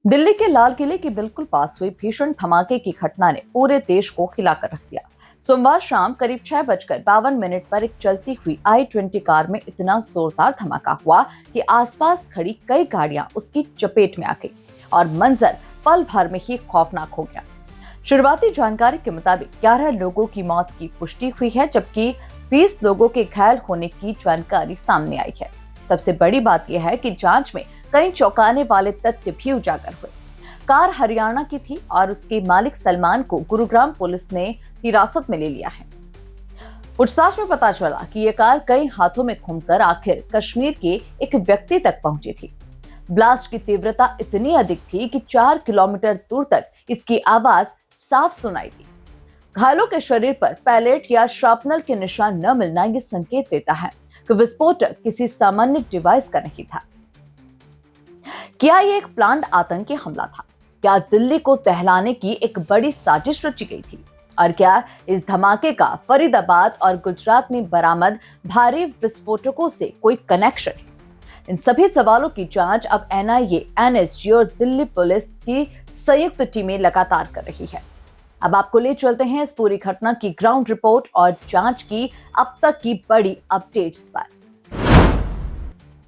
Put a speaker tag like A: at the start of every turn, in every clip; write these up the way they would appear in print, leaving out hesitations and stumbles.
A: दिल्ली के लाल किले के बिल्कुल पास हुई भीषण धमाके की घटना ने पूरे देश को हिलाकर रख दिया। सोमवार शाम करीब 6:52 पर एक चलती हुई i-20 कार में इतना जोरदार धमाका हुआ कि आसपास खड़ी कई गाड़ियां उसकी चपेट में आ गई और मंजर पल भर में ही खौफनाक हो गया। शुरुआती जानकारी के मुताबिक 11 लोगों की मौत की पुष्टि हुई है, जबकि 20 लोगों के घायल होने की जानकारी सामने आई है। सबसे बड़ी बात यह है कि जांच में कई चौंकाने वाले तथ्य भी उजागर हुए। कार हरियाणा की थी और उसके मालिक सलमान को गुरुग्राम पुलिस ने हिरासत में ले लिया है। पूछताछ में पता चला कि यह कार कई हाथों में घूमकर आखिर कश्मीर के एक व्यक्ति तक पहुंची थी। ब्लास्ट की तीव्रता इतनी अधिक थी कि 4 किलोमीटर दूर तक इसकी आवाज साफ सुनाई दी। घायलों के शरीर पर पैलेट या श्रापनल के निशान न मिलना यह संकेत देता है कि विस्फोटक किसी सामान्य डिवाइस का नहीं था। क्या यह एक प्लान्ड आतंकी हमला था? क्या दिल्ली को दहलाने की एक बड़ी साजिश रची गई थी? और क्या इस धमाके का फरीदाबाद और गुजरात में बरामद भारी विस्फोटकों से कोई कनेक्शन है? इन सभी सवालों की जांच अब एनआईए, एनएसजी और दिल्ली पुलिस की संयुक्त टीमें लगातार कर रही है। अब आपको ले चलते हैं इस पूरी घटना की ग्राउंड रिपोर्ट और जांच की अब तक की बड़ी अपडेट्स पर।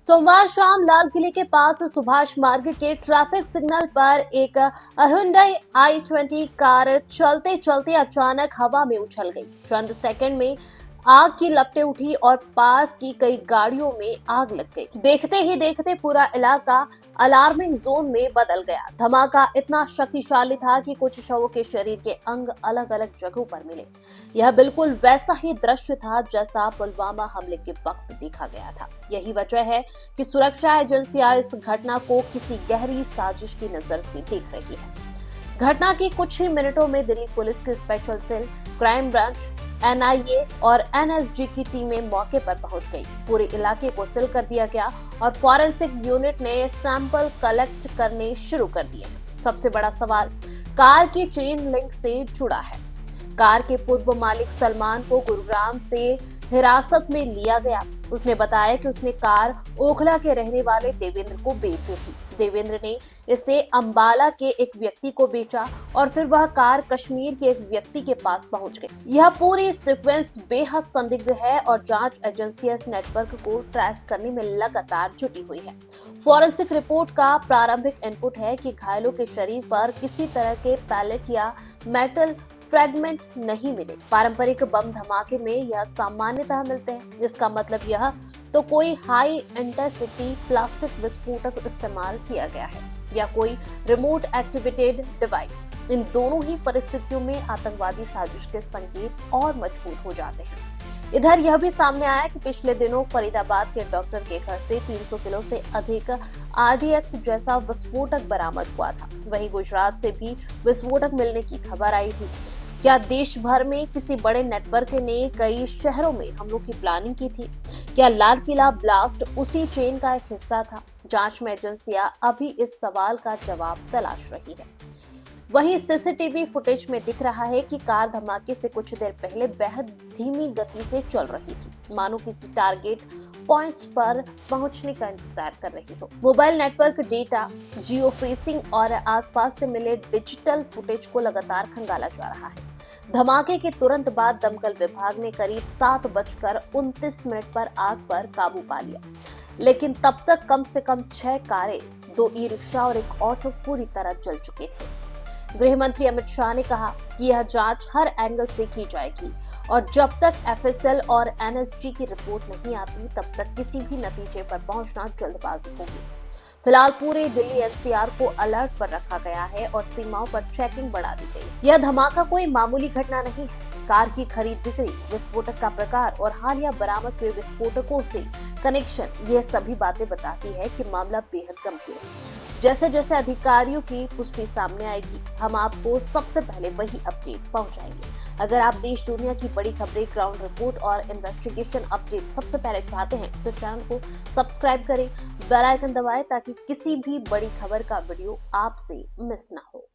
B: सोमवार शाम लाल किले के पास सुभाष मार्ग के ट्रैफिक सिग्नल पर एक Hyundai i-20 कार चलते चलते अचानक हवा में उछल गई। चंद सेकंड में आग की लपटें उठी और पास की कई गाड़ियों में आग लग गई। देखते ही देखते पूरा इलाका अलार्मिंग जोन में बदल गया। धमाका इतना शक्तिशाली था कि कुछ शवों के शरीर के अंग अलग अलग जगहों पर मिले। यह बिल्कुल वैसा ही दृश्य था जैसा पुलवामा हमले के वक्त देखा गया था। यही वजह है कि सुरक्षा एजेंसियां इस घटना को किसी गहरी साजिश की नजर से देख रही है। घटना के कुछ ही मिनटों में दिल्ली पुलिस की special cell, crime branch, NIA और एनएसजी की टीमें मौके पर पहुंच गई। पूरे इलाके को सील कर दिया गया और फॉरेंसिक यूनिट ने सैंपल कलेक्ट करने शुरू कर दिए। सबसे बड़ा सवाल कार की चेन लिंक से जुड़ा है। कार के पूर्व मालिक सलमान को गुरुग्राम से हिरासत में लिया गया। उसने बताया कि उसने कार ओखला के रहने वाले देवेंद्र को बेची थी। देवेंद्र ने इसे अंबाला के एक व्यक्ति को बेचा और फिर वह कार कश्मीर के एक व्यक्ति के पास पहुंच गई। यह पूरी सीक्वेंस बेहद संदिग्ध है और जांच एजेंसियां इस नेटवर्क को ट्रेस करने में लगातार जुटी हुई है। फॉरेंसिक रिपोर्ट का प्रारंभिक इनपुट है कि घायलों के शरीर पर किसी तरह के पैलेट या मेटल फ्रैगमेंट नहीं मिले। पारंपरिक बम धमाके में यह सामान्यतः मिलते हैं। इसका मतलब यह तो कोई हाई इंटेंसिटी प्लास्टिक विस्फोटक इस्तेमाल किया गया है या कोई रिमोट एक्टिवेटेड डिवाइस। इन दोनों ही परिस्थितियों में आतंकवादी साजिश के संकेत और मजबूत हो जाते हैं। इधर यह भी सामने आया कि पिछले दिनों फरीदाबाद के डॉक्टर के घर से 300 किलो से अधिक RDX जैसा विस्फोटक बरामद हुआ था। वहीं गुजरात से भी विस्फोटक मिलने की खबर आई थी। क्या देश भर में किसी बड़े नेटवर्क ने कई शहरों में हमलों की प्लानिंग की थी? क्या लाल किला ब्लास्ट उसी चेन का एक हिस्सा था? जांच में एजेंसियां अभी इस सवाल का जवाब तलाश रही है। वहीं सीसीटीवी फुटेज में दिख रहा है कि कार धमाके से कुछ देर पहले बेहद धीमी गति से चल रही थी, मानो किसी टारगेट पॉइंट्स पर पहुंचने का इंतजार कर रही हो। मोबाइल नेटवर्क डेटा, जियो फेसिंग और आसपास से मिले डिजिटल फुटेज को लगातार खंगाला जा रहा है। धमाके के तुरंत बाद दमकल विभाग ने करीब 7:29 पर आग पर काबू पा लिया, लेकिन तब तक कम से कम 6 कारें, 2 ई-रिक्शा और एक ऑटो पूरी तरह जल चुके थे। गृह मंत्री अमित शाह ने कहा कि यह जांच हर एंगल से की जाएगी और जब तक एफएसएल और एनएसजी की रिपोर्ट नहीं आती तब तक किसी भी नतीजे पर पहुंचना जल्दबाजी होगी। फिलहाल पूरे दिल्ली एनसीआर को अलर्ट पर रखा गया है और सीमाओं पर चेकिंग बढ़ा दी गई। यह धमाका कोई मामूली घटना नहीं है। कार की खरीद बिक्री, विस्फोटक का प्रकार और हालिया बरामद हुए विस्फोटकों से कनेक्शन, ये सभी बातें बताती है कि मामला बेहद गंभीर है। जैसे जैसे अधिकारियों की पुष्टि सामने आएगी, हम आपको सबसे पहले वही अपडेट पहुंचाएंगे। अगर आप देश दुनिया की बड़ी खबरें, ग्राउंड रिपोर्ट और इन्वेस्टिगेशन अपडेट सबसे पहले चाहते हैं तो चैनल को सब्सक्राइब करें, बेल आइकन दबाएं ताकि किसी भी बड़ी खबर का वीडियो आपसे मिस ना हो।